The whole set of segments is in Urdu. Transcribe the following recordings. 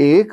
1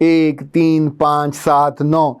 1, 3, 5, 7, 9,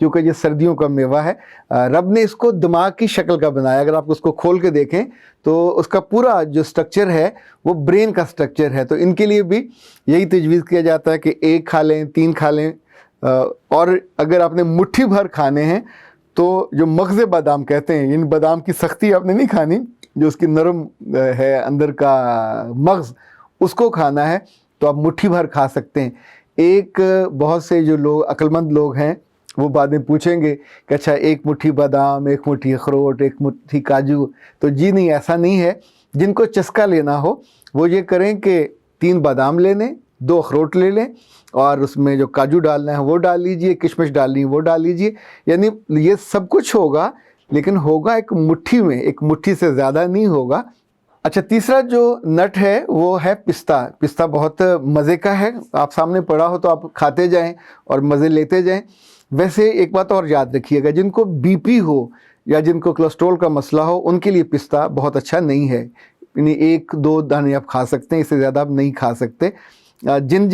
کیونکہ یہ سردیوں کا میوہ ہے. رب نے اس کو دماغ کی شکل کا بنایا. اگر آپ اس کو کھول کے دیکھیں تو اس کا پورا جو سٹرکچر ہے وہ برین کا سٹرکچر ہے. تو ان کے لیے بھی یہی تجویز کیا جاتا ہے کہ 1 کھا لیں، 3 کھا لیں. اور اگر آپ نے مٹھی بھر کھانے ہیں تو جو مغز بادام کہتے ہیں، ان بادام کی سختی آپ نے نہیں کھانی، جو اس کی نرم ہے اندر کا مغز، اس کو کھانا ہے. تو آپ مٹھی بھر کھا سکتے ہیں. ایک بہت سے جو لوگ عقل مند لوگ ہیں وہ بعد میں پوچھیں گے کہ اچھا 1 مٹھی بادام، 1 مٹھی اخروٹ، 1 مٹھی کاجو. تو جی نہیں، ایسا نہیں ہے. جن کو چسکا لینا ہو وہ یہ کریں کہ 3 بادام لے لیں، 2 اخروٹ لے لیں، اور اس میں جو کاجو ڈالنا ہے وہ ڈال لیجئے، کشمش ڈالنی ہے وہ ڈال لیجئے. یعنی یہ سب کچھ ہوگا، لیکن ہوگا ایک مٹھی میں، ایک مٹھی سے زیادہ نہیں ہوگا. اچھا، تیسرا جو نٹ ہے وہ ہے پستہ. پستہ بہت مزے کا ہے. آپ سامنے پڑا ہو تو آپ کھاتے جائیں اور مزے لیتے جائیں. ویسے ایک بات اور یاد رکھیے گا، جن کو بی پی ہو یا جن کو کولیسٹرول کا مسئلہ ہو ان کے لیے پستہ بہت اچھا نہیں ہے. یعنی 1-2 دانے آپ کھا سکتے ہیں، اس سے زیادہ آپ نہیں کھا سکتے. جن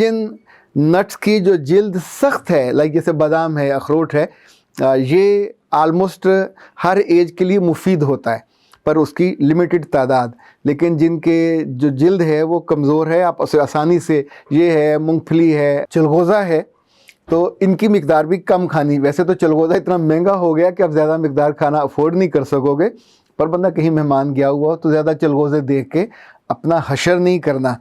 نٹس کی جو جلد سخت ہے، لائک جیسے بادام ہے، اخروٹ ہے، یہ آلموسٹ ہر ایج کے لیے مفید ہوتا ہے، پر اس کی لمیٹڈ تعداد. لیکن جن کے جو جلد ہے وہ کمزور ہے، آپ اسے آسانی سے، یہ ہے مونگ پھلی ہے، چلغوزہ ہے، تو ان کی مقدار بھی کم کھانی. ویسے تو چلغوزہ اتنا مہنگا ہو گیا کہ آپ زیادہ مقدار کھانا افورڈ نہیں کر سکو گے، پر بندہ کہیں مہمان گیا ہوا ہو تو زیادہ چلغوزے دیکھ کے اپنا حشر نہیں کرنا.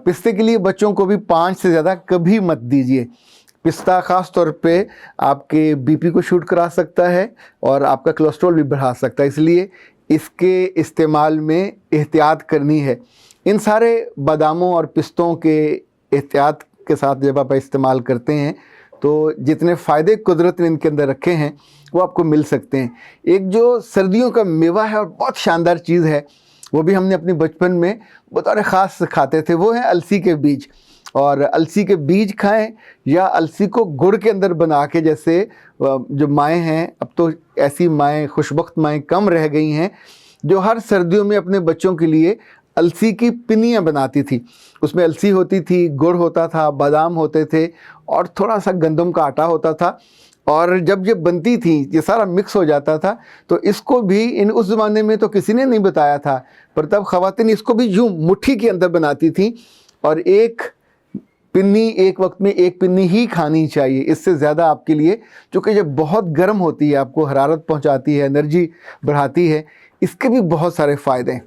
پستے کے لیے بچوں کو بھی 5 سے زیادہ کبھی مت دیجیے. پستہ خاص طور پہ آپ کے بی پی کو شوٹ کرا سکتا ہے اور آپ کا کولیسٹرول بھی بڑھا سکتا ہے، اس لیے اس کے استعمال میں احتیاط کرنی ہے. ان سارے باداموں اور پستوں کے احتیاط کے ساتھ جب آپ استعمال کرتے ہیں تو جتنے فائدے قدرت نے ان کے اندر رکھے ہیں وہ آپ کو مل سکتے ہیں. ایک جو سردیوں کا میوہ ہے اور بہت شاندار چیز ہے، وہ بھی ہم نے اپنی بچپن میں بطور خاص کھاتے تھے، وہ ہیں السی کے بیج. اور السی کے بیج کھائیں یا السی کو گڑ کے اندر بنا کے، جیسے جو مائیں ہیں، اب تو ایسی مائیں، خوشبخت مائیں کم رہ گئی ہیں، جو ہر سردیوں میں اپنے بچوں کے لیے السی کی پنیاں بناتی تھی. اس میں السی ہوتی تھی، گڑ ہوتا تھا، بادام ہوتے تھے اور تھوڑا سا گندم کا آٹا ہوتا تھا. اور جب یہ بنتی تھیں یہ سارا مکس ہو جاتا تھا. تو اس کو بھی اس زمانے میں تو کسی نے نہیں بتایا تھا، پر تب خواتین اس کو بھی یوں مٹھی کے اندر بناتی تھیں، اور ایک وقت میں 1 پنی ہی کھانی چاہیے. اس سے زیادہ آپ کے لیے، چونکہ یہ بہت گرم ہوتی ہے، آپ کو حرارت پہنچاتی ہے، انرجی بڑھاتی ہے. اس کے بھی بہت سارے فائدے ہیں.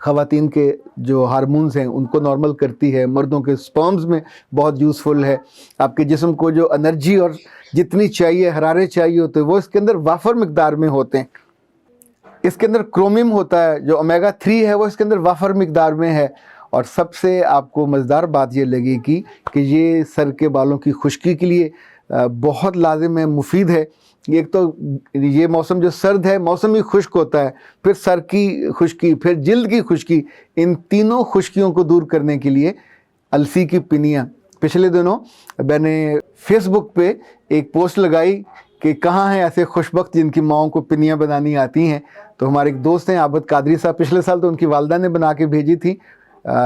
خواتین کے جو ہارمونز ہیں ان کو نارمل کرتی ہے، مردوں کے سپرمز میں بہت یوزفل ہے. آپ کے جسم کو جو انرجی اور جتنی چاہیے، حرارت چاہیے ہوتے ہیں، وہ اس کے اندر وافر مقدار میں ہوتے ہیں. اس کے اندر کرومیم ہوتا ہے، جو اومیگا 3 ہے وہ اس کے اندر وافر مقدار میں ہے. اور سب سے آپ کو مزیدار بات یہ لگے گی کہ یہ سر کے بالوں کی خشکی کے لیے بہت لازم ہے، مفید ہے. ایک تو یہ موسم جو سرد ہے، موسم ہی خشک ہوتا ہے، پھر سر کی خشکی، پھر جلد کی خشکی، ان تینوں خشکیوں کو دور کرنے کے لیے السی کی پنیاں. پچھلے دنوں میں نے فیس بک پہ ایک پوسٹ لگائی کہ کہاں ہیں ایسے خوشبخت جن کی ماؤں کو پنیاں بنانی آتی ہیں. تو ہمارے ایک دوست ہیں عابد قادری صاحب، پچھلے سال تو ان کی والدہ نے بنا کے بھیجی تھی،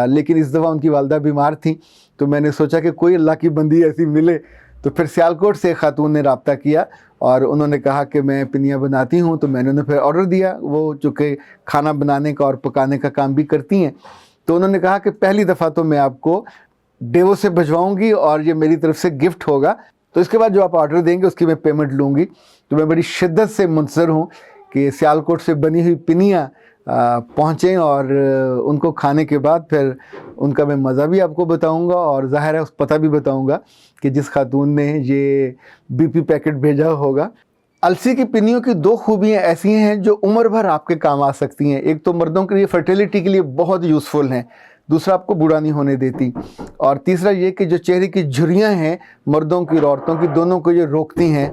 لیکن اس دفعہ ان کی والدہ بیمار تھیں. تو میں نے سوچا کہ کوئی اللہ کی بندی ایسی ملے. تو پھر سیالکوٹ سے ایک خاتون نے رابطہ کیا اور انہوں نے کہا کہ میں پنیاں بناتی ہوں. تو میں نے انہیں پھر آرڈر دیا. وہ چونکہ کھانا بنانے کا اور پکانے کا کام بھی کرتی ہیں، تو انہوں نے کہا کہ پہلی دفعہ تو میں آپ کو ڈیوو سے بھجواؤں گی اور یہ میری طرف سے گفٹ ہوگا. تو اس کے بعد جو آپ آرڈر دیں گے اس کی میں پیمنٹ لوں گی. تو میں بڑی شدت سے منتظر ہوں کہ سیالکوٹ سے بنی ہوئی پنیاں پہنچیں، اور ان کو کھانے کے بعد پھر ان کا میں مزہ بھی آپ کو بتاؤں گا، اور ظاہر ہے اس پتہ بھی بتاؤں گا کہ جس خاتون نے یہ بی پی پیکٹ بھیجا ہوگا. السی کی پنیوں کی 2 خوبیاں ایسی ہیں جو عمر بھر آپ کے کام آ سکتی ہیں. ایک تو مردوں کے لیے فرٹیلیٹی کے لیے بہت یوزفل ہیں، دوسرا آپ کو بوڑھا نہیں ہونے دیتی، اور تیسرا یہ کہ جو چہرے کی جھریاں ہیں مردوں کی اور عورتوں کی دونوں کو یہ روکتی ہیں.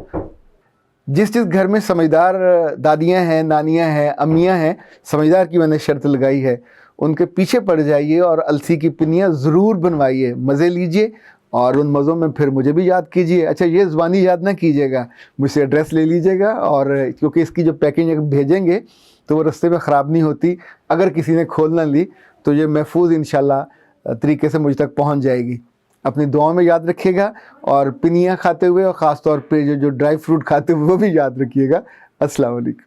جس گھر میں سمجھدار دادیاں ہیں، نانیاں ہیں، امیاں ہیں، سمجھدار کی میں نے شرط لگائی ہے، ان کے پیچھے پڑ جائیے اور السی کی پنیاں ضرور بنوائیے، مزے لیجئے، اور ان مزوں میں پھر مجھے بھی یاد کیجئے. اچھا، یہ زبانی یاد نہ کیجئے گا، مجھ سے ایڈریس لے لیجئے گا، اور کیونکہ اس کی جو پیکنگ اگر بھیجیں گے تو وہ رستے میں خراب نہیں ہوتی. اگر کسی نے کھول نہ لی تو یہ محفوظ انشاءاللہ طریقے سے مجھ تک پہنچ جائے گی. اپنی دعاؤں میں یاد رکھیے گا، اور پنیاں کھاتے ہوئے اور خاص طور پہ جو ڈرائی فروٹ کھاتے ہوئے وہ بھی یاد رکھیے گا۔ السلام علیکم۔